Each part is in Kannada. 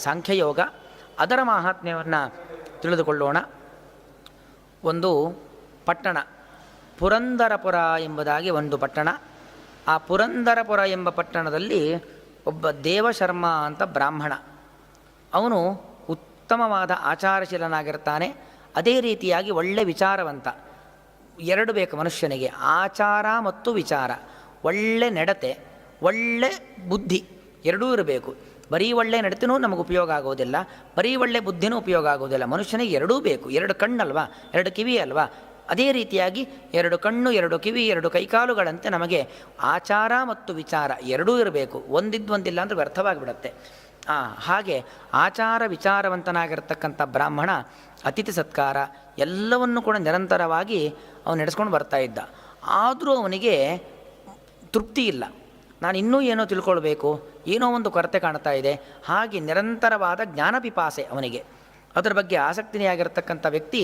ಸಾಂಖ್ಯಯೋಗ. ಅದರ ಮಾಹಾತ್ಮ್ಯವನ್ನು ತಿಳಿದುಕೊಳ್ಳೋಣ. ಒಂದು ಪಟ್ಟಣ ಪುರಂದರಪುರ ಎಂಬುದಾಗಿ ಒಂದು ಪಟ್ಟಣ. ಆ ಪುರಂದರಪುರ ಎಂಬ ಪಟ್ಟಣದಲ್ಲಿ ಒಬ್ಬ ದೇವಶರ್ಮ ಅಂತ ಬ್ರಾಹ್ಮಣ. ಅವನು ಉತ್ತಮವಾದ ಆಚಾರಶೀಲನಾಗಿರ್ತಾನೆ. ಅದೇ ರೀತಿಯಾಗಿ ಒಳ್ಳೆ ವಿಚಾರವಂತ. ಎರಡು ಬೇಕು ಮನುಷ್ಯನಿಗೆ, ಆಚಾರ ಮತ್ತು ವಿಚಾರ. ಒಳ್ಳೆ ನಡತೆ, ಒಳ್ಳೆ ಬುದ್ಧಿ ಎರಡೂ ಇರಬೇಕು. ಬರೀ ಒಳ್ಳೆ ನಡತೆನೂ ನಮಗೆ ಉಪಯೋಗ ಆಗೋದಿಲ್ಲ, ಬರೀ ಒಳ್ಳೆ ಬುದ್ಧಿನೂ ಉಪಯೋಗ ಆಗೋದಿಲ್ಲ. ಮನುಷ್ಯನಿಗೆ ಎರಡೂ ಬೇಕು. ಎರಡು ಕಣ್ಣಲ್ವಾ, ಎರಡು ಕಿವಿ ಅಲ್ವಾ, ಅದೇ ರೀತಿಯಾಗಿ ಎರಡು ಕಣ್ಣು, ಎರಡು ಕಿವಿ, ಎರಡು ಕೈಕಾಲುಗಳಂತೆ ನಮಗೆ ಆಚಾರ ಮತ್ತು ವಿಚಾರ ಎರಡೂ ಇರಬೇಕು. ಒಂದಿಲ್ಲ ಅಂದರೆ ವ್ಯರ್ಥವಾಗಿಬಿಡತ್ತೆ. ಹಾಗೆ ಆಚಾರ ವಿಚಾರವಂತನಾಗಿರ್ತಕ್ಕಂಥ ಬ್ರಾಹ್ಮಣ ಅತಿಥಿ ಸತ್ಕಾರ ಎಲ್ಲವನ್ನೂ ಕೂಡ ನಿರಂತರವಾಗಿ ಅವನು ನಡೆಸ್ಕೊಂಡು ಬರ್ತಾ ಇದ್ದ. ಆದರೂ ಅವನಿಗೆ ತೃಪ್ತಿ ಇಲ್ಲ. ನಾನು ಇನ್ನೂ ಏನೋ ತಿಳ್ಕೊಳ್ಬೇಕು, ಏನೋ ಒಂದು ಕೊರತೆ ಕಾಣ್ತಾ ಇದೆ. ಹಾಗೆ ನಿರಂತರವಾದ ಜ್ಞಾನ ಪಿಪಾಸೆ ಅವನಿಗೆ. ಅದರ ಬಗ್ಗೆ ಆಸಕ್ತಿನೇ ಆಗಿರತಕ್ಕಂಥ ವ್ಯಕ್ತಿ,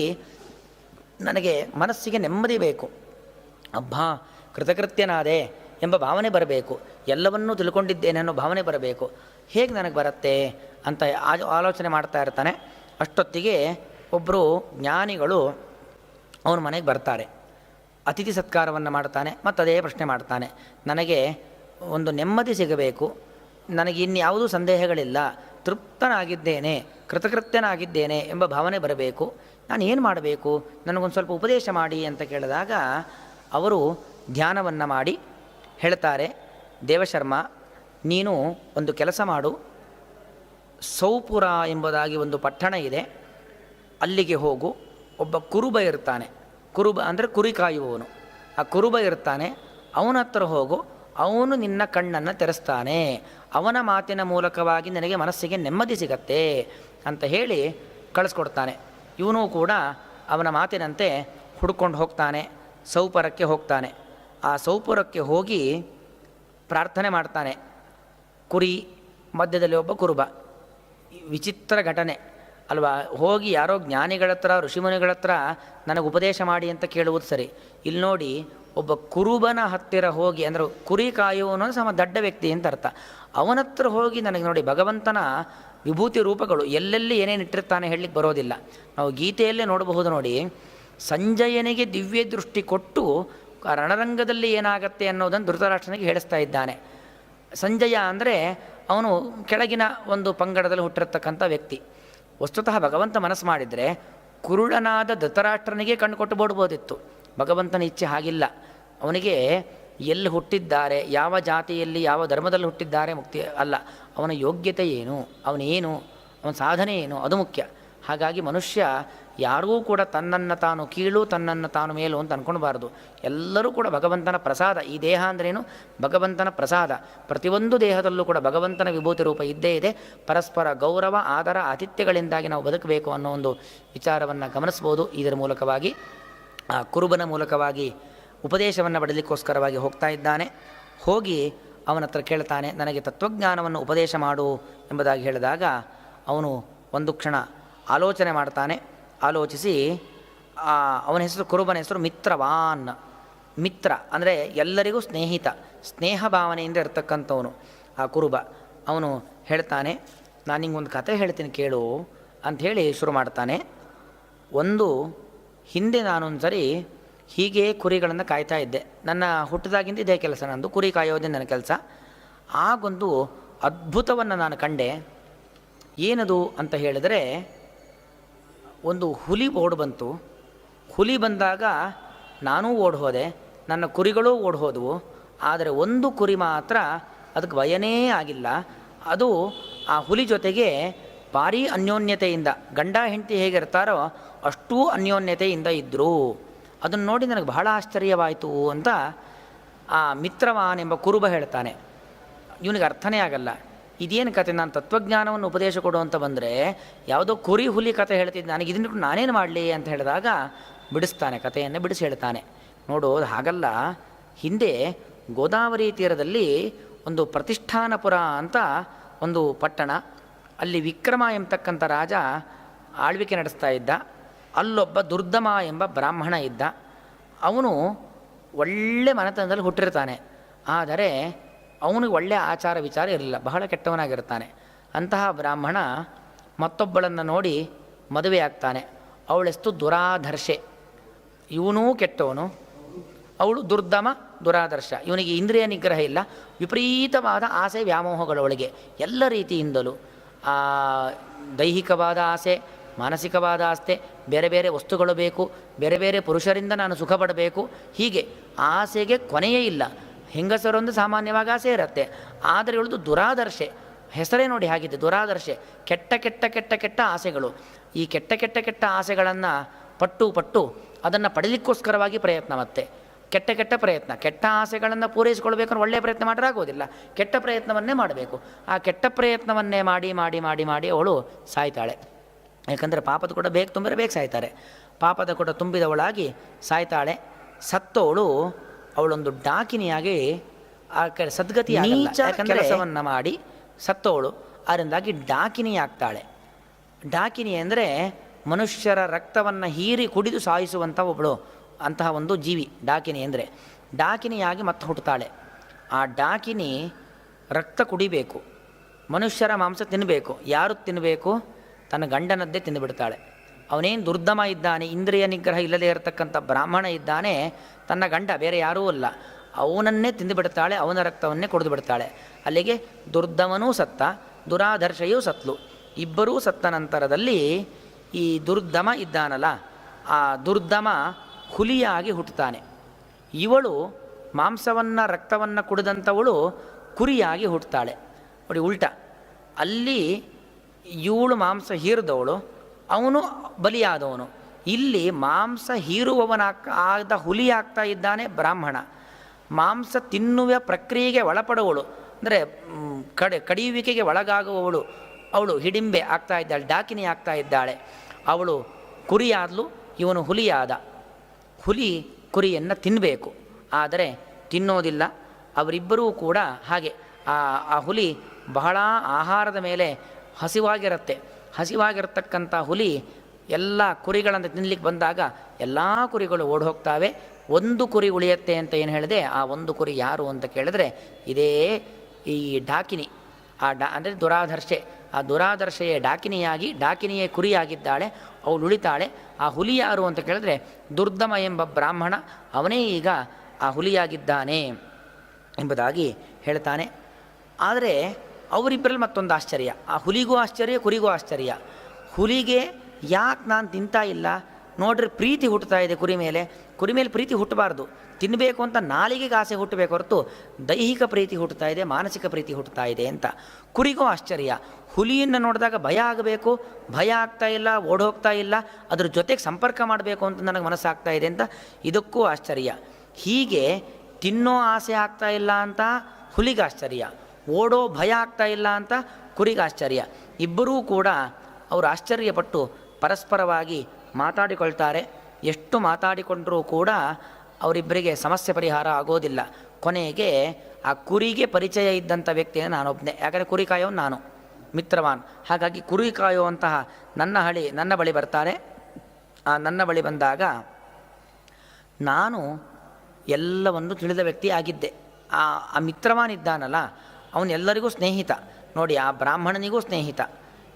ನನಗೆ ಮನಸ್ಸಿಗೆ ನೆಮ್ಮದಿ ಬೇಕು, ಅಬ್ಬಾ ಕೃತಕೃತ್ಯನಾದೆ ಎಂಬ ಭಾವನೆ ಬರಬೇಕು, ಎಲ್ಲವನ್ನೂ ತಿಳ್ಕೊಂಡಿದ್ದೇನೆ ಅನ್ನೋ ಭಾವನೆ ಬರಬೇಕು. ಹೇಗೆ ನನಗೆ ಬರುತ್ತೆ ಅಂತ ಆಲೋಚನೆ ಮಾಡ್ತಾ ಇರ್ತಾನೆ. ಅಷ್ಟೊತ್ತಿಗೆ ಒಬ್ಬರು ಜ್ಞಾನಿಗಳು ಅವನ ಮನೆಗೆ ಬರ್ತಾರೆ. ಅತಿಥಿ ಸತ್ಕಾರವನ್ನು ಮಾಡ್ತಾನೆ. ಮತ್ತು ಅದೇ ಪ್ರಶ್ನೆ ಮಾಡ್ತಾನೆ, ನನಗೆ ಒಂದು ನೆಮ್ಮದಿ ಸಿಗಬೇಕು, ನನಗೆ ಇನ್ಯಾವುದೂ ಸಂದೇಹಗಳಿಲ್ಲ, ತೃಪ್ತನಾಗಿದ್ದೇನೆ, ಕೃತಕೃತ್ಯನಾಗಿದ್ದೇನೆ ಎಂಬ ಭಾವನೆ ಬರಬೇಕು, ನಾನು ಏನು ಮಾಡಬೇಕು, ನನಗೊಂದು ಸ್ವಲ್ಪ ಉಪದೇಶ ಮಾಡಿ ಅಂತ ಕೇಳಿದಾಗ ಅವರು ಧ್ಯಾನವನ್ನು ಮಾಡಿ ಹೇಳ್ತಾರೆ, ದೇವಶರ್ಮ ನೀನು ಒಂದು ಕೆಲಸ ಮಾಡು, ಸೌಪುರ ಎಂಬುದಾಗಿ ಒಂದು ಪಟ್ಟಣ ಇದೆ, ಅಲ್ಲಿಗೆ ಹೋಗು. ಒಬ್ಬ ಕುರುಬ ಇರ್ತಾನೆ. ಕುರುಬ ಅಂದರೆ ಕುರಿ ಕಾಯುವವನು. ಆ ಕುರುಬ ಇರ್ತಾನೆ, ಅವನ ಹತ್ರ ಹೋಗು, ಅವನು ನಿನ್ನ ಕಣ್ಣನ್ನು ತೆರೆಸ್ತಾನೆ, ಅವನ ಮಾತಿನ ಮೂಲಕವಾಗಿ ನನಗೆ ಮನಸ್ಸಿಗೆ ನೆಮ್ಮದಿ ಸಿಗತ್ತೆ ಅಂತ ಹೇಳಿ ಕಳಿಸ್ಕೊಡ್ತಾನೆ. ಇವನು ಕೂಡ ಅವನ ಮಾತಿನಂತೆ ಹುಡ್ಕೊಂಡು ಹೋಗ್ತಾನೆ, ಸೌಪುರಕ್ಕೆ ಹೋಗ್ತಾನೆ. ಆ ಸೌಪುರಕ್ಕೆ ಹೋಗಿ ಪ್ರಾರ್ಥನೆ ಮಾಡ್ತಾನೆ. ಕುರಿ ಮಧ್ಯದಲ್ಲಿ ಒಬ್ಬ ಕುರುಬ. ವಿಚಿತ್ರ ಘಟನೆ ಅಲ್ವಾ. ಹೋಗಿ ಯಾರೋ ಜ್ಞಾನಿಗಳ ಹತ್ರ, ಋಷಿಮುನಿಗಳ ಹತ್ರ ನನಗೆ ಉಪದೇಶ ಮಾಡಿ ಅಂತ ಕೇಳುವುದು ಸರಿ. ಇಲ್ಲಿ ನೋಡಿ, ಒಬ್ಬ ಕುರುಬನ ಹತ್ತಿರ ಹೋಗಿ, ಅಂದರೆ ಕುರಿ ಕಾಯುವನು ದಡ್ಡ ವ್ಯಕ್ತಿ ಅಂತ ಅರ್ಥ. ಅವನ ಹತ್ರ ಹೋಗಿ ನನಗೆ ನೋಡಿ, ಭಗವಂತನ ವಿಭೂತಿ ರೂಪಗಳು ಎಲ್ಲೆಲ್ಲಿ ಏನೇನು ಇಟ್ಟಿರ್ತಾನೆ ಹೇಳಲಿಕ್ಕೆ ಬರೋದಿಲ್ಲ. ನಾವು ಗೀತೆಯಲ್ಲೇ ನೋಡಬಹುದು ನೋಡಿ, ಸಂಜಯನಿಗೆ ದಿವ್ಯ ದೃಷ್ಟಿ ಕೊಟ್ಟು ರಣರಂಗದಲ್ಲಿ ಏನಾಗತ್ತೆ ಅನ್ನೋದನ್ನು ಧೃತರಾಷ್ಟ್ರನಿಗೆ ಹೇಳಿಸ್ತಾ ಇದ್ದಾನೆ. ಸಂಜಯ ಅಂದರೆ ಅವನು ಕೆಳಗಿನ ಒಂದು ಪಂಗಡದಲ್ಲಿ ಹುಟ್ಟಿರ್ತಕ್ಕಂಥ ವ್ಯಕ್ತಿ. ವಸ್ತುತಃ ಭಗವಂತ ಮನಸ್ಸು ಮಾಡಿದರೆ ಕುರುಡನಾದ ಧೃತರಾಷ್ಟ್ರನಿಗೆ ಕಣ್ಣು ಕೊಟ್ಟು ಬೋಡ್ಬೋದಿತ್ತು. ಭಗವಂತನ ಇಚ್ಛೆ ಹಾಗಿಲ್ಲ. ಅವನಿಗೆ ಎಲ್ಲಿ ಹುಟ್ಟಿದ್ದಾರೆ, ಯಾವ ಜಾತಿಯಲ್ಲಿ, ಯಾವ ಧರ್ಮದಲ್ಲಿ ಹುಟ್ಟಿದ್ದಾರೆ ಮುಕ್ತಿ ಅಲ್ಲ, ಅವನ ಯೋಗ್ಯತೆ ಏನು, ಅವನೇನು, ಅವನ ಸಾಧನೆ ಏನು, ಅದು ಮುಖ್ಯ. ಹಾಗಾಗಿ ಮನುಷ್ಯ ಯಾರಿಗೂ ಕೂಡ ತನ್ನನ್ನು ತಾನು ಕೀಳು, ತನ್ನನ್ನು ತಾನು ಮೇಲು ಅಂತ ಅಂದ್ಕೊಳ್ಬಾರ್ದು. ಎಲ್ಲರೂ ಕೂಡ ಭಗವಂತನ ಪ್ರಸಾದ. ಈ ದೇಹ ಅಂದ್ರೇನು? ಭಗವಂತನ ಪ್ರಸಾದ. ಪ್ರತಿಯೊಂದು ದೇಹದಲ್ಲೂ ಕೂಡ ಭಗವಂತನ ವಿಭೂತಿ ರೂಪ ಇದ್ದೇ ಇದೆ. ಪರಸ್ಪರ ಗೌರವ, ಆದರ, ಆತಿಥ್ಯಗಳಿಂದಾಗಿ ನಾವು ಬದುಕಬೇಕು ಅನ್ನೋ ಒಂದು ವಿಚಾರವನ್ನು ಗಮನಿಸ್ಬೋದು. ಇದರ ಮೂಲಕವಾಗಿ ಆ ಕುರುಬನ ಮೂಲಕವಾಗಿ ಉಪದೇಶವನ್ನು ಪಡೆಯಲಿಕ್ಕೋಸ್ಕರವಾಗಿ ಹೋಗ್ತಾ ಇದ್ದಾನೆ. ಹೋಗಿ ಅವನ ಹತ್ರ ಕೇಳ್ತಾನೆ, ನನಗೆ ತತ್ವಜ್ಞಾನವನ್ನು ಉಪದೇಶ ಮಾಡು ಎಂಬುದಾಗಿ ಹೇಳಿದಾಗ ಅವನು ಒಂದು ಕ್ಷಣ ಆಲೋಚನೆ ಮಾಡ್ತಾನೆ. ಆಲೋಚಿಸಿ ಅವನ ಹೆಸರು, ಕುರುಬನ ಹೆಸರು ಮಿತ್ರವಾನ್. ಮಿತ್ರ ಅಂದರೆ ಎಲ್ಲರಿಗೂ ಸ್ನೇಹಿತ, ಸ್ನೇಹ ಭಾವನೆಯಿಂದ ಇರ್ತಕ್ಕಂಥವನು ಆ ಕುರುಬ. ಅವನು ಹೇಳ್ತಾನೆ, ನಾನು ನಿಂಗೊಂದು ಕತೆ ಹೇಳ್ತೀನಿ ಕೇಳು ಅಂಥೇಳಿ ಶುರು ಮಾಡ್ತಾನೆ. ಒಂದು ಹಿಂದೆ ನಾನೊಂದು ಸರಿ ಹೀಗೆ ಕುರಿಗಳನ್ನು ಕಾಯ್ತಾ ಇದ್ದೆ. ನನ್ನ ಹುಟ್ಟಿದಾಗಿಂದ ಇದೇ ಕೆಲಸ ನಂದು, ಕುರಿ ಕಾಯೋದೇ ನನ್ನ ಕೆಲಸ. ಆಗೊಂದು ಅದ್ಭುತವನ್ನು ನಾನು ಕಂಡೆ. ಏನದು ಅಂತ ಹೇಳಿದರೆ, ಒಂದು ಹುಲಿ ಓಡ್ ಬಂತು. ಹುಲಿ ಬಂದಾಗ ನಾನೂ ಓಡ್ ಹೋದೆ, ನನ್ನ ಕುರಿಗಳೂ ಓಡ್ ಹೋದವು. ಆದರೆ ಒಂದು ಕುರಿ ಮಾತ್ರ ಅದಕ್ಕೆ ಭಯನೇ ಆಗಿಲ್ಲ. ಅದು ಆ ಹುಲಿ ಜೊತೆಗೆ ಭಾರೀ ಅನ್ಯೋನ್ಯತೆಯಿಂದ, ಗಂಡ ಹೆಂಡತಿ ಹೇಗಿರ್ತಾರೋ ಅಷ್ಟೂ ಅನ್ಯೋನ್ಯತೆಯಿಂದ ಇದ್ದರು. ಅದನ್ನು ನೋಡಿ ನನಗೆ ಬಹಳ ಆಶ್ಚರ್ಯವಾಯಿತು ಅಂತ ಆ ಮಿತ್ರವಾನ್ ಎಂಬ ಕುರುಬ ಹೇಳ್ತಾನೆ. ಇವನಿಗೆ ಅರ್ಥನೇ ಆಗಲ್ಲ, ಇದೇನು ಕತೆ, ನಾನು ತತ್ವಜ್ಞಾನವನ್ನು ಉಪದೇಶ ಕೊಡು ಅಂತ ಬಂದರೆ ಯಾವುದೋ ಕುರಿ ಹುಲಿ ಕತೆ ಹೇಳ್ತಿದ್ದೆ, ನನಗೆ ಇದನ್ನು ನಾನೇನು ಮಾಡಲಿ ಅಂತ ಹೇಳಿದಾಗ ಬಿಡಿಸ್ತಾನೆ, ಕಥೆಯನ್ನೇ ಬಿಡಿಸಿ ಹೇಳ್ತಾನೆ. ನೋಡು, ಹಾಗಲ್ಲ, ಹಿಂದೆ ಗೋದಾವರಿ ತೀರದಲ್ಲಿ ಒಂದು ಪ್ರತಿಷ್ಠಾನಪುರ ಅಂತ ಒಂದು ಪಟ್ಟಣ, ಅಲ್ಲಿ ವಿಕ್ರಮ ಎಂಬತಕ್ಕಂಥ ರಾಜ ಆಳ್ವಿಕೆ ನಡೆಸ್ತಾ ಇದ್ದ. ಅಲ್ಲೊಬ್ಬ ದುರ್ದಮ ಎಂಬ ಬ್ರಾಹ್ಮಣ ಇದ್ದ. ಅವನು ಒಳ್ಳೆ ಮನೆತನದಲ್ಲಿ ಹುಟ್ಟಿರ್ತಾನೆ. ಆದರೆ ಅವನಿಗೆ ಒಳ್ಳೆಯ ಆಚಾರ ವಿಚಾರ ಇರಲಿಲ್ಲ, ಬಹಳ ಕೆಟ್ಟವನಾಗಿರ್ತಾನೆ. ಅಂತಹ ಬ್ರಾಹ್ಮಣ ಮತ್ತೊಬ್ಬಳನ್ನು ನೋಡಿ ಮದುವೆ ಆಗ್ತಾನೆ. ಅವಳೆಷ್ಟು ದುರಾದರ್ಶೆ, ಇವನೂ ಕೆಟ್ಟವನು, ಅವಳು ದುರ್ದಮ ದುರಾದರ್ಶ. ಇವನಿಗೆ ಇಂದ್ರಿಯ ನಿಗ್ರಹ ಇಲ್ಲ, ವಿಪರೀತವಾದ ಆಸೆ ವ್ಯಾಮೋಹಗಳೊಳಗೆ ಎಲ್ಲ ರೀತಿಯಿಂದಲೂ ದೈಹಿಕವಾದ ಆಸೆ, ಮಾನಸಿಕವಾದ ಆಸೆ, ಬೇರೆ ಬೇರೆ ವಸ್ತುಗಳು ಬೇಕು, ಬೇರೆ ಬೇರೆ ಪುರುಷರಿಂದ ನಾನು ಸುಖ ಪಡಬೇಕು, ಹೀಗೆ ಆಸೆಗೆ ಕೊನೆಯೇ ಇಲ್ಲ. ಹೆಂಗಸರೊಂದು ಸಾಮಾನ್ಯವಾಗಿ ಆಸೆ ಇರುತ್ತೆ, ಆದರೆ ಇವಳದು ದುರಾದರ್ಶೆ. ಹೆಸರೇ ನೋಡಿ ಹಾಗಿದೆ, ದುರಾದರ್ಶೆ. ಕೆಟ್ಟ ಕೆಟ್ಟ ಕೆಟ್ಟ ಕೆಟ್ಟ ಆಸೆಗಳು. ಈ ಕೆಟ್ಟ ಕೆಟ್ಟ ಕೆಟ್ಟ ಆಸೆಗಳನ್ನು ಪಟ್ಟು ಅದನ್ನು ಪಡೀಲಿಕ್ಕೋಸ್ಕರವಾಗಿ ಪ್ರಯತ್ನ, ಮತ್ತೆ ಕೆಟ್ಟ ಕೆಟ್ಟ ಪ್ರಯತ್ನ. ಕೆಟ್ಟ ಆಸೆಗಳನ್ನು ಪೂರೈಸಿಕೊಳ್ಬೇಕಂದ್ರೆ ಒಳ್ಳೆಯ ಪ್ರಯತ್ನ ಮಾಡಿದ್ರೆ ಆಗೋದಿಲ್ಲ, ಕೆಟ್ಟ ಪ್ರಯತ್ನವನ್ನೇ ಮಾಡಬೇಕು. ಆ ಕೆಟ್ಟ ಪ್ರಯತ್ನವನ್ನೇ ಮಾಡಿ ಮಾಡಿ ಮಾಡಿ ಮಾಡಿ ಅವಳು ಸಾಯ್ತಾಳೆ. ಯಾಕಂದರೆ ಪಾಪದ ಕೂಡ ಬೇಗ ತುಂಬಿದ್ರೆ ಬೇಗ ಸಾಯ್ತಾರೆ. ಪಾಪದ ಕೂಡ ತುಂಬಿದವಳಾಗಿ ಸಾಯ್ತಾಳೆ. ಸತ್ತವಳು ಅವಳೊಂದು ಡಾಕಿನಿಯಾಗಿ ಸದ್ಗತಿ ನೀಚ ಕೆಲಸವನ್ನು ಮಾಡಿ ಸತ್ತವಳು, ಅದರಿಂದಾಗಿ ಡಾಕಿನಿ ಆಗ್ತಾಳೆ. ಡಾಕಿನಿ ಅಂದರೆ ಮನುಷ್ಯರ ರಕ್ತವನ್ನು ಹೀರಿ ಕುಡಿದು ಸಾಯಿಸುವಂಥ ಒಬ್ಬಳು, ಅಂತಹ ಒಂದು ಜೀವಿ ಡಾಕಿನಿ ಅಂದರೆ. ಡಾಕಿನಿಯಾಗಿ ಮತ್ತೆ ಹುಟ್ಟುತ್ತಾಳೆ. ಆ ಡಾಕಿನಿ ರಕ್ತ ಕುಡಿಬೇಕು, ಮನುಷ್ಯರ ಮಾಂಸ ತಿನ್ನಬೇಕು. ಯಾರು ತಿನ್ನಬೇಕು? ತನ್ನ ಗಂಡನದ್ದೇ ತಿಂದುಬಿಡ್ತಾಳೆ. ಅವನೇನು ದುರ್ದಮ ಇದ್ದಾನೆ, ಇಂದ್ರಿಯ ನಿಗ್ರಹ ಇಲ್ಲದೇ ಇರತಕ್ಕಂಥ ಬ್ರಾಹ್ಮಣ ಇದ್ದಾನೆ, ತನ್ನ ಗಂಡ ಬೇರೆ ಯಾರೂ ಅಲ್ಲ, ಅವನನ್ನೇ ತಿಂದುಬಿಡ್ತಾಳೆ, ಅವನ ರಕ್ತವನ್ನೇ ಕುಡಿದು ಬಿಡ್ತಾಳೆ. ಅಲ್ಲಿಗೆ ದುರ್ದಮನೂ ಸತ್ತ, ದುರಾದರ್ಶೆಯೂ ಸತ್ಲು. ಇಬ್ಬರೂ ಸತ್ತ ನಂತರದಲ್ಲಿ ಈ ದುರ್ದಮ ಇದ್ದಾನಲ್ಲ, ಆ ದುರ್ದಮ ಹುಲಿಯಾಗಿ ಹುಟ್ಟುತ್ತಾನೆ. ಇವಳು ಮಾಂಸವನ್ನು ರಕ್ತವನ್ನು ಕುಡಿದಂಥವಳು ಕುರಿಯಾಗಿ ಹುಟ್ಟುತ್ತಾಳೆ. ನೋಡಿ ಉಲ್ಟ, ಅಲ್ಲಿ ಇವಳು ಮಾಂಸ ಹೀರಿದವಳು, ಅವನು ಬಲಿಯಾದವನು. ಇಲ್ಲಿ ಮಾಂಸ ಆದ ಹುಲಿ ಆಗ್ತಾ ಇದ್ದಾನೆ ಬ್ರಾಹ್ಮಣ. ಮಾಂಸ ತಿನ್ನುವ ಪ್ರಕ್ರಿಯೆಗೆ ಒಳಪಡುವವಳು, ಅಂದರೆ ಕಡಿಯುವಿಕೆಗೆ ಒಳಗಾಗುವವಳು ಅವಳು ಹಿಡಿಂಬೆ ಆಗ್ತಾ ಇದ್ದಾಳೆ, ಡಾಕಿನಿ ಆಗ್ತಾ ಇದ್ದಾಳೆ. ಅವಳು ಕುರಿಯಾದಲು, ಇವನು ಹುಲಿಯಾದ. ಹುಲಿ ಕುರಿಯನ್ನು ತಿನ್ನಬೇಕು, ಆದರೆ ತಿನ್ನೋದಿಲ್ಲ. ಅವರಿಬ್ಬರೂ ಕೂಡ ಹಾಗೆ. ಆ ಹುಲಿ ಬಹಳ ಆಹಾರದ ಮೇಲೆ ಹಸಿವಾಗಿರುತ್ತೆ. ಹಸಿವಾಗಿರತಕ್ಕಂಥ ಹುಲಿ ಎಲ್ಲ ಕುರಿಗಳನ್ನು ತಿನ್ನಲಿಕ್ಕೆ ಬಂದಾಗ ಎಲ್ಲ ಕುರಿಗಳು ಓಡಿ ಹೋಗ್ತಾವೆ. ಒಂದು ಕುರಿ ಉಳಿಯುತ್ತೆ ಅಂತ ಏನು ಹೇಳಿದೆ, ಆ ಒಂದು ಕುರಿ ಯಾರು ಅಂತ ಕೇಳಿದ್ರೆ ಇದೇ ಈ ಡಾಕಿನಿ. ಅಂದರೆ ದುರಾದರ್ಶೆ. ಆ ದುರಾದರ್ಶೆಯೇ ಡಾಕಿನಿಯೇ ಕುರಿಯಾಗಿದ್ದಾಳೆ, ಅವಳು ಉಳಿತಾಳೆ. ಆ ಹುಲಿ ಯಾರು ಅಂತ ಕೇಳಿದ್ರೆ ದುರ್ದಮ ಎಂಬ ಬ್ರಾಹ್ಮಣ, ಅವನೇ ಈಗ ಆ ಹುಲಿಯಾಗಿದ್ದಾನೆ ಎಂಬುದಾಗಿ ಹೇಳ್ತಾನೆ. ಆದರೆ ಅವರಿಬ್ಬರಲ್ಲಿ ಮತ್ತೊಂದು ಆಶ್ಚರ್ಯ, ಆ ಹುಲಿಗೂ ಆಶ್ಚರ್ಯ, ಕುರಿಗೂ ಆಶ್ಚರ್ಯ. ಹುಲಿಗೆ ಯಾಕೆ ನಾನು ತಿಂತಾ ಇಲ್ಲ ನೋಡ್ರಿ, ಪ್ರೀತಿ ಹುಟ್ಟುತ್ತಾ ಇದೆ ಕುರಿ ಮೇಲೆ. ಕುರಿ ಮೇಲೆ ಪ್ರೀತಿ ಹುಟ್ಟಬಾರ್ದು, ತಿನ್ನಬೇಕು ಅಂತ ನಾಲಿಗೆಗೆ ಆಸೆ ಹುಟ್ಟಬೇಕು ಹೊರತು ದೈಹಿಕ ಪ್ರೀತಿ ಹುಟ್ಟುತ್ತಾ ಇದೆ, ಮಾನಸಿಕ ಪ್ರೀತಿ ಹುಟ್ಟುತ್ತಾ ಇದೆ ಅಂತ. ಕುರಿಗೂ ಆಶ್ಚರ್ಯ, ಹುಲಿಯನ್ನು ನೋಡಿದಾಗ ಭಯ ಆಗಬೇಕು, ಭಯ ಆಗ್ತಾ ಇಲ್ಲ, ಓಡೋಗ್ತಾ ಇಲ್ಲ, ಅದ್ರ ಜೊತೆಗೆ ಸಂಪರ್ಕ ಮಾಡಬೇಕು ಅಂತ ನನಗೆ ಮನಸ್ಸಾಗ್ತಾ ಇದೆ ಅಂತ ಇದಕ್ಕೂ ಆಶ್ಚರ್ಯ. ಹೀಗೆ ತಿನ್ನೋ ಆಸೆ ಆಗ್ತಾ ಇಲ್ಲ ಅಂತ ಹುಲಿಗೆ ಆಶ್ಚರ್ಯ, ಓಡೋ ಭಯ ಆಗ್ತಾ ಇಲ್ಲ ಅಂತ ಕುರಿಗೆ ಆಶ್ಚರ್ಯ. ಇಬ್ಬರೂ ಕೂಡ ಅವರು ಆಶ್ಚರ್ಯಪಟ್ಟು ಪರಸ್ಪರವಾಗಿ ಮಾತಾಡಿಕೊಳ್ತಾರೆ. ಎಷ್ಟು ಮಾತಾಡಿಕೊಂಡರೂ ಕೂಡ ಅವರಿಬ್ಬರಿಗೆ ಸಮಸ್ಯೆ ಪರಿಹಾರ ಆಗೋದಿಲ್ಲ. ಕೊನೆಗೆ ಆ ಕುರಿಗೆ ಪರಿಚಯ ಇದ್ದಂಥ ವ್ಯಕ್ತಿಯನ್ನು ನಾನೊಬ್ಬನೇ, ಯಾಕಂದರೆ ಕುರಿ ಕಾಯೋನು ನಾನು, ಮಿತ್ರವಾನ್. ಹಾಗಾಗಿ ಕುರಿ ಕಾಯುವಂತಹ ನನ್ನ ಬಳಿ ಬರ್ತಾರೆ. ನನ್ನ ಬಳಿ ಬಂದಾಗ ನಾನು ಎಲ್ಲವನ್ನು ತಿಳಿದ ವ್ಯಕ್ತಿ ಆಗಿದ್ದೆ. ಆ ಮಿತ್ರವಾನ್ ಇದ್ದಾನಲ್ಲ, ಅವನು ಎಲ್ಲರಿಗೂ ಸ್ನೇಹಿತ. ನೋಡಿ, ಆ ಬ್ರಾಹ್ಮಣನಿಗೂ ಸ್ನೇಹಿತ,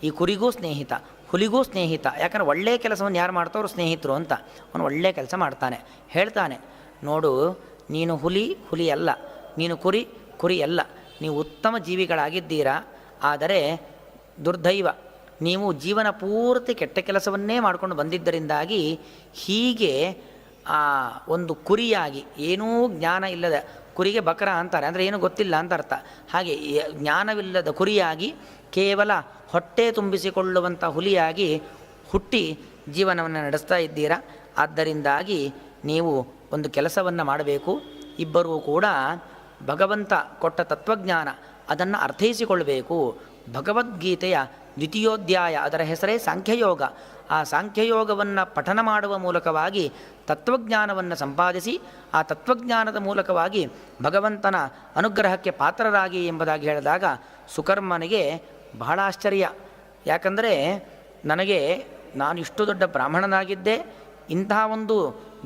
ಈ ಕುರಿಗೂ ಸ್ನೇಹಿತ, ಹುಲಿಗೂ ಸ್ನೇಹಿತ. ಯಾಕಂದರೆ ಒಳ್ಳೆಯ ಕೆಲಸವನ್ನು ಯಾರು ಮಾಡ್ತಾರೋ ಸ್ನೇಹಿತರು ಅಂತ. ಅವನು ಒಳ್ಳೆಯ ಕೆಲಸ ಮಾಡ್ತಾನೆ. ಹೇಳ್ತಾನೆ, ನೋಡು, ನೀನು ಹುಲಿ ಅಲ್ಲ, ನೀನು ಕುರಿ ಅಲ್ಲ, ನೀವು ಉತ್ತಮ ಜೀವಿಗಳಾಗಿದ್ದೀರಾ. ಆದರೆ ದುರ್ದೈವ, ನೀವು ಜೀವನ ಪೂರ್ತಿ ಕೆಟ್ಟ ಕೆಲಸವನ್ನೇ ಮಾಡಿಕೊಂಡು ಬಂದಿದ್ದರಿಂದಾಗಿ ಹೀಗೆ ಒಂದು ಕುರಿಯಾಗಿ, ಏನೂ ಜ್ಞಾನ ಇಲ್ಲದ ಕುರಿಗೆ ಬಕರ ಅಂತಾರೆ, ಅಂದರೆ ಏನೂ ಗೊತ್ತಿಲ್ಲ ಅಂತ ಅರ್ಥ. ಹಾಗೆ ಜ್ಞಾನವಿಲ್ಲದ ಕುರಿಯಾಗಿ ಕೇವಲ ಹೊಟ್ಟೆ ತುಂಬಿಸಿಕೊಳ್ಳುವಂಥ ಹುಲಿಯಾಗಿ ಹುಟ್ಟಿ ಜೀವನವನ್ನು ನಡೆಸ್ತಾ ಇದ್ದೀರಾ. ಆದ್ದರಿಂದಾಗಿ ನೀವು ಒಂದು ಕೆಲಸವನ್ನು ಮಾಡಬೇಕು. ಇಬ್ಬರೂ ಕೂಡ ಭಗವಂತ ಕೊಟ್ಟ ತತ್ವಜ್ಞಾನ ಅದನ್ನು ಅರ್ಥೈಸಿಕೊಳ್ಳಬೇಕು. ಭಗವದ್ಗೀತೆಯ ದ್ವಿತೀಯೋಧ್ಯಾಯ, ಅದರ ಹೆಸರೇ ಸಾಂಖ್ಯಯೋಗ. ಆ ಸಾಂಖ್ಯಯೋಗವನ್ನು ಪಠನ ಮಾಡುವ ಮೂಲಕವಾಗಿ ತತ್ವಜ್ಞಾನವನ್ನು ಸಂಪಾದಿಸಿ ಆ ತತ್ವಜ್ಞಾನದ ಮೂಲಕವಾಗಿ ಭಗವಂತನ ಅನುಗ್ರಹಕ್ಕೆ ಪಾತ್ರರಾಗಿ ಎಂಬುದಾಗಿ ಹೇಳಿದಾಗ ಸುಕರ್ಮನಿಗೆ ಬಹಳ ಆಶ್ಚರ್ಯ. ಯಾಕಂದರೆ ನಾನು ಇಷ್ಟು ದೊಡ್ಡ ಬ್ರಾಹ್ಮಣನಾಗಿದ್ದೆ, ಇಂತಹ ಒಂದು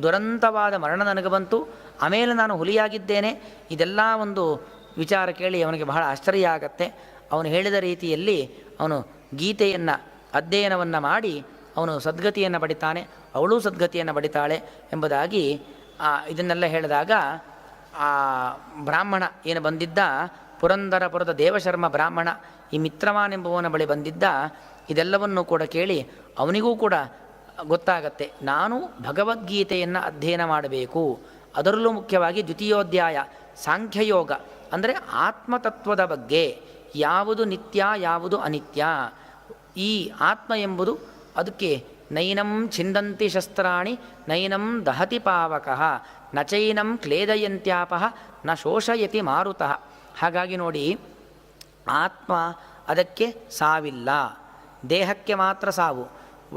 ದುರಂತವಾದ ಮರಣ ನನಗೆ ಬಂತು, ಆಮೇಲೆ ನಾನು ಹುಲಿಯಾಗಿದ್ದೇನೆ. ಇದೆಲ್ಲ ಒಂದು ವಿಚಾರ ಕೇಳಿ ಅವನಿಗೆ ಬಹಳ ಆಶ್ಚರ್ಯ ಆಗತ್ತೆ. ಅವನು ಹೇಳಿದ ರೀತಿಯಲ್ಲಿ ಅವನು ಗೀತೆಯನ್ನು ಅಧ್ಯಯನವನ್ನು ಮಾಡಿ ಅವನು ಸದ್ಗತಿಯನ್ನು ಪಡಿತಾನೆ, ಅವಳು ಸದ್ಗತಿಯನ್ನು ಪಡಿತಾಳೆ ಎಂಬುದಾಗಿ ಇದನ್ನೆಲ್ಲ ಹೇಳಿದಾಗ ಆ ಬ್ರಾಹ್ಮಣ ಏನು ಬಂದಿದ್ದ, ಪುರಂದರಪುರದ ದೇವಶರ್ಮ ಬ್ರಾಹ್ಮಣ ಈ ಮಿತ್ರವಾನ್ ಎಂಬುವನ ಬಳಿ ಬಂದಿದ್ದ, ಇದೆಲ್ಲವನ್ನು ಕೂಡ ಕೇಳಿ ಅವನಿಗೂ ಕೂಡ ಗೊತ್ತಾಗತ್ತೆ, ನಾನು ಭಗವದ್ಗೀತೆಯನ್ನು ಅಧ್ಯಯನ ಮಾಡಬೇಕು. ಅದರಲ್ಲೂ ಮುಖ್ಯವಾಗಿ ದ್ವಿತೀಯೋಧ್ಯಾಯ ಸಾಂಖ್ಯಯೋಗ ಅಂದರೆ ಆತ್ಮತತ್ವದ ಬಗ್ಗೆ, ಯಾವುದು ನಿತ್ಯ ಯಾವುದು ಅನಿತ್ಯ, ಈ ಆತ್ಮ ಎಂಬುದು ಅದಕ್ಕೆ ನೈನಂ ಛಿಂದಂತಿ ಶಸ್ತ್ರಾಣಿ ನೈನಂ ದಹತಿ ಪಾವಕಃ ನಚೈನಂ ಕ್ಲೇದಯಂತ್ಯಾಪಃ ನ ಶೋಷಯತಿ ಮಾರುತಃ. ಹಾಗಾಗಿ ನೋಡಿ, ಆತ್ಮ ಅದಕ್ಕೆ ಸಾವಿಲ್ಲ, ದೇಹಕ್ಕೆ ಮಾತ್ರ ಸಾವು.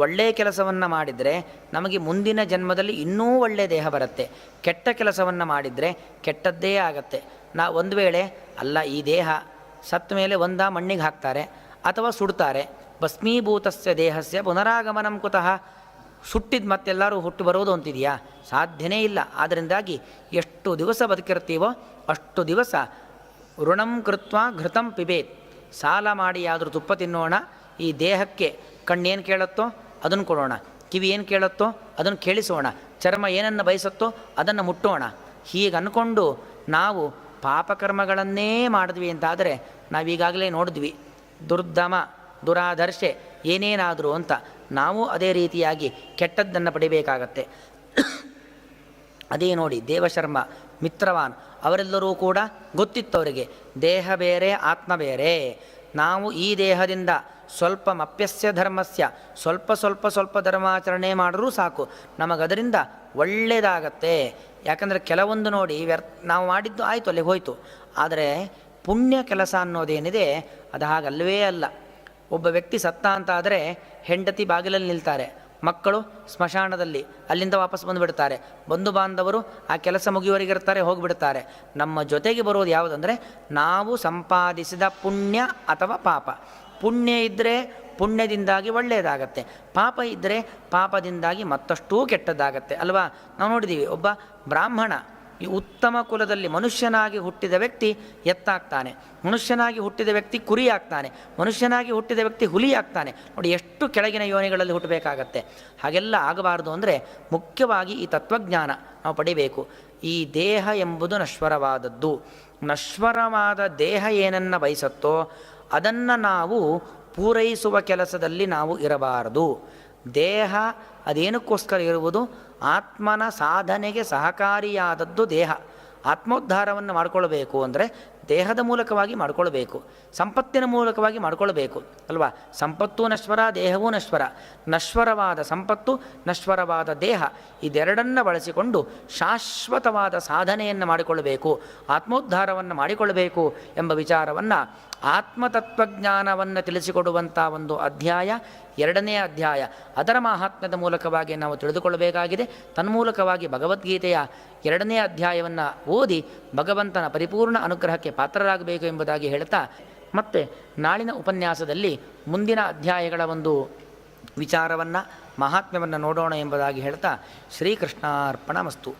ಒಳ್ಳೆಯ ಕೆಲಸವನ್ನು ಮಾಡಿದರೆ ನಮಗೆ ಮುಂದಿನ ಜನ್ಮದಲ್ಲಿ ಇನ್ನೂ ಒಳ್ಳೆಯ ದೇಹ ಬರುತ್ತೆ, ಕೆಟ್ಟ ಕೆಲಸವನ್ನು ಮಾಡಿದರೆ ಕೆಟ್ಟದ್ದೇ ಆಗತ್ತೆ. ಒಂದು ವೇಳೆ ಅಲ್ಲ, ಈ ದೇಹ ಸತ್ತ ಮೇಲೆ ಒಂದ ಮಣ್ಣಿಗೆ ಹಾಕ್ತಾರೆ ಅಥವಾ ಸುಡ್ತಾರೆ, ಭಸ್ಮೀಭೂತಸ್ಯ ದೇಹಸ್ಯ ಪುನರಾಗಮನಂ ಕುತಃ, ಸುಟ್ಟಿದ್ದು ಮತ್ತೆಲ್ಲರೂ ಹುಟ್ಟು ಬರೋದು ಅಂತಿದೆಯಾ? ಸಾಧ್ಯನೇ ಇಲ್ಲ. ಆದ್ದರಿಂದಾಗಿ ಎಷ್ಟು ದಿವಸ ಬದುಕಿರ್ತೀವೋ ಅಷ್ಟು ದಿವಸ ಋಣಂ ಕೃತ್ವ ಘೃತಂ ಪಿಬೇತ್, ಸಾಲ ಮಾಡಿ ಆದರೂ ತುಪ್ಪ ತಿನ್ನೋಣ. ಈ ದೇಹಕ್ಕೆ ಕಣ್ಣೇನು ಕೇಳುತ್ತೋ ಅದನ್ನು ಕೊಡೋಣ, ಕಿವಿ ಏನು ಕೇಳುತ್ತೋ ಅದನ್ನು ಕೇಳಿಸೋಣ, ಚರ್ಮ ಏನನ್ನು ಬಯಸುತ್ತೋ ಅದನ್ನು ಮುಟ್ಟೋಣ. ಹೀಗೆ ಅಂದ್ಕೊಂಡು ನಾವು ಪಾಪಕರ್ಮಗಳನ್ನೇ ಮಾಡಿದ್ವಿ ಅಂತಾದರೆ ನಾವೀಗಾಗಲೇ ನೋಡಿದ್ವಿ, ದುರ್ದಮ ದುರಾದರ್ಶೆ ಏನೇನಾದರೂ ಅಂತ. ನಾವು ಅದೇ ರೀತಿಯಾಗಿ ಕೆಟ್ಟದ್ದನ್ನು ಪಡಿಬೇಕಾಗತ್ತೆ. ಅದೇ ನೋಡಿ, ದೇವಶರ್ಮ, ಮಿತ್ರವಾನ್ ಅವರೆಲ್ಲರೂ ಕೂಡ ಗೊತ್ತಿತ್ತವರಿಗೆ ದೇಹ ಬೇರೆ ಆತ್ಮ ಬೇರೆ. ನಾವು ಈ ದೇಹದಿಂದ ಸ್ವಲ್ಪ ಮಪ್ಯಸ್ಯ ಧರ್ಮಸ್ಯ ಸ್ವಲ್ಪ ಧರ್ಮಾಚರಣೆ ಮಾಡಿದ್ರೂ ಸಾಕು, ನಮಗದರಿಂದ ಒಳ್ಳೆಯದಾಗತ್ತೆ. ಯಾಕಂದರೆ ಕೆಲವೊಂದು ನೋಡಿ ನಾವು ಮಾಡಿದ್ದು ಆಯಿತು, ಅಲ್ಲಿಗೆ ಹೋಯಿತು. ಆದರೆ ಪುಣ್ಯ ಕೆಲಸ ಅನ್ನೋದೇನಿದೆ ಅದು ಹಾಗಲ್ಲವೇ ಅಲ್ಲ. ಒಬ್ಬ ವ್ಯಕ್ತಿ ಸತ್ತ ಅಂತ ಆದರೆ ಹೆಂಡತಿ ಬಾಗಿಲಲ್ಲಿ ನಿಲ್ತಾರೆ, ಮಕ್ಕಳು ಸ್ಮಶಾನದಲ್ಲಿ, ಅಲ್ಲಿಂದ ವಾಪಸ್ ಬಂದುಬಿಡ್ತಾರೆ, ಬಂಧು ಬಾಂಧವರು ಆ ಕೆಲಸ ಮುಗಿಯುವವರೆಗಿರ್ತಾರೆ, ಹೋಗಿಬಿಡ್ತಾರೆ. ನಮ್ಮ ಜೊತೆಗೆ ಬರೋದು ಯಾವುದಂದರೆ ನಾವು ಸಂಪಾದಿಸಿದ ಪುಣ್ಯ ಅಥವಾ ಪಾಪ. ಪುಣ್ಯ ಇದ್ದರೆ ಪುಣ್ಯದಿಂದಾಗಿ ಒಳ್ಳೆಯದಾಗತ್ತೆ, ಪಾಪ ಇದ್ದರೆ ಪಾಪದಿಂದಾಗಿ ಮತ್ತಷ್ಟೂ ಕೆಟ್ಟದ್ದಾಗತ್ತೆ ಅಲ್ವಾ? ನಾವು ನೋಡಿದ್ದೀವಿ, ಒಬ್ಬ ಬ್ರಾಹ್ಮಣ ಈ ಉತ್ತಮ ಕುಲದಲ್ಲಿ ಮನುಷ್ಯನಾಗಿ ಹುಟ್ಟಿದ ವ್ಯಕ್ತಿ ಎತ್ತಾಗ್ತಾನೆ, ಮನುಷ್ಯನಾಗಿ ಹುಟ್ಟಿದ ವ್ಯಕ್ತಿ ಕುರಿ ಆಗ್ತಾನೆ, ಮನುಷ್ಯನಾಗಿ ಹುಟ್ಟಿದ ವ್ಯಕ್ತಿ ಹುಲಿ ಆಗ್ತಾನೆ. ನೋಡಿ, ಎಷ್ಟು ಕೆಳಗಿನ ಯೋನಿಗಳಲ್ಲಿ ಹುಟ್ಟಬೇಕಾಗತ್ತೆ. ಹಾಗೆಲ್ಲ ಆಗಬಾರ್ದು ಅಂದರೆ ಮುಖ್ಯವಾಗಿ ಈ ತತ್ವಜ್ಞಾನ ನಾವು ಪಡಿಬೇಕು. ಈ ದೇಹ ಎಂಬುದು ನಶ್ವರವಾದದ್ದು. ನಶ್ವರವಾದ ದೇಹ ಏನನ್ನು ಬಯಸುತ್ತೋ ಅದನ್ನು ನಾವು ಪೂರೈಸುವ ಕೆಲಸದಲ್ಲಿ ನಾವು ಇರಬಾರದು. ದೇಹ ಅದೇನಕ್ಕೋಸ್ಕರ ಇರುವುದು? ಆತ್ಮನ ಸಾಧನೆಗೆ ಸಹಕಾರಿಯಾದದ್ದು ದೇಹ. ಆತ್ಮೋದ್ಧಾರವನ್ನು ಮಾಡಿಕೊಳ್ಬೇಕು ಅಂದರೆ ದೇಹದ ಮೂಲಕವಾಗಿ ಮಾಡಿಕೊಳ್ಬೇಕು, ಸಂಪತ್ತಿನ ಮೂಲಕವಾಗಿ ಮಾಡಿಕೊಳ್ಬೇಕು ಅಲ್ವಾ? ಸಂಪತ್ತೂ ನಶ್ವರ, ದೇಹವೂ ನಶ್ವರ. ನಶ್ವರವಾದ ಸಂಪತ್ತು, ನಶ್ವರವಾದ ದೇಹ, ಇದೆರಡನ್ನು ಬಳಸಿಕೊಂಡು ಶಾಶ್ವತವಾದ ಸಾಧನೆಯನ್ನು ಮಾಡಿಕೊಳ್ಳಬೇಕು, ಆತ್ಮೋದ್ಧಾರವನ್ನು ಮಾಡಿಕೊಳ್ಳಬೇಕು ಎಂಬ ವಿಚಾರವನ್ನು, ಆತ್ಮತತ್ವಜ್ಞಾನವನ್ನು ತಿಳಿಸಿಕೊಡುವಂಥ ಒಂದು ಅಧ್ಯಾಯ, ಎರಡನೇ ಅಧ್ಯಾಯ, ಅದರ ಮಾಹಾತ್ಮ್ಯದ ಮೂಲಕವಾಗಿ ನಾವು ತಿಳಿದುಕೊಳ್ಳಬೇಕಾಗಿದೆ. ತನ್ಮೂಲಕವಾಗಿ ಭಗವದ್ಗೀತೆಯ ಎರಡನೇ ಅಧ್ಯಾಯವನ್ನು ಓದಿ ಭಗವಂತನ ಪರಿಪೂರ್ಣ ಅನುಗ್ರಹಕ್ಕೆ ಪಾತ್ರರಾಗಬೇಕು ಎಂಬುದಾಗಿ ಹೇಳ್ತಾ, ಮತ್ತೆ ನಾಳಿನ ಉಪನ್ಯಾಸದಲ್ಲಿ ಮುಂದಿನ ಅಧ್ಯಾಯಗಳ ಒಂದು ವಿಚಾರವನ್ನು, ಮಹಾತ್ಮ್ಯವನ್ನು ನೋಡೋಣ ಎಂಬುದಾಗಿ ಹೇಳ್ತಾ ಶ್ರೀಕೃಷ್ಣಾರ್ಪಣಮಸ್ತು.